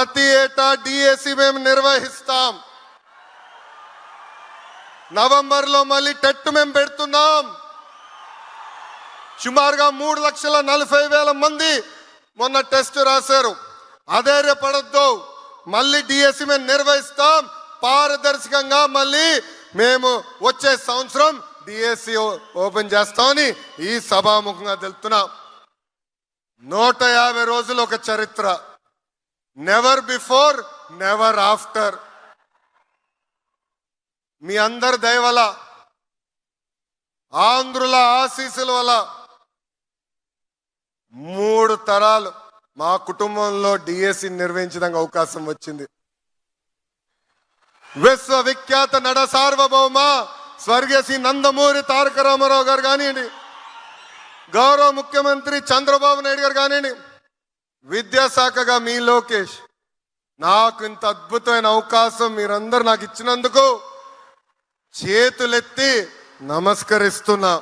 ప్రతి ఏటా డిఎస్సి మేము నిర్వహిస్తాం. నవంబర్లో మళ్ళీ టెట్ మేము పెడుతున్నాం. సుమారుగా 3,40,000 మంది మొన్న టెస్ట్ రాశారు. అధైర్యపడద్దు, మళ్ళీ డిఎస్సి మేము నిర్వహిస్తాం. పారదర్శకంగా మళ్ళీ మేము వచ్చే సంవత్సరం డిఎస్సి ఓపెన్ చేస్తామని ఈ సభాముఖంగా తెలుపుతున్నాం. 150 రోజులు ఒక చరిత్ర. Never before never after. మీ అందరి దయ వల్ల, ఆంధ్రుల ఆశీస్సుల వల్ల 3 తరాలు మా కుటుంబంలో డిఎస్సి నిర్వహించడానికి అవకాశం వచ్చింది. విశ్వవిఖ్యాత నట సార్వభౌమ స్వర్గీయ శ్రీ నందమూరి తారక రామారావు గారు కానివ్వండి, గౌరవ ముఖ్యమంత్రి చంద్రబాబు నాయుడు గారు కానివ్వండి, విద్యాశాఖగా మీ లోకేష్, నాకు ఇంత అద్భుతమైన అవకాశం మీరందరూ నాకు ఇచ్చినందుకు చేతులెత్తి నమస్కరిస్తున్నా.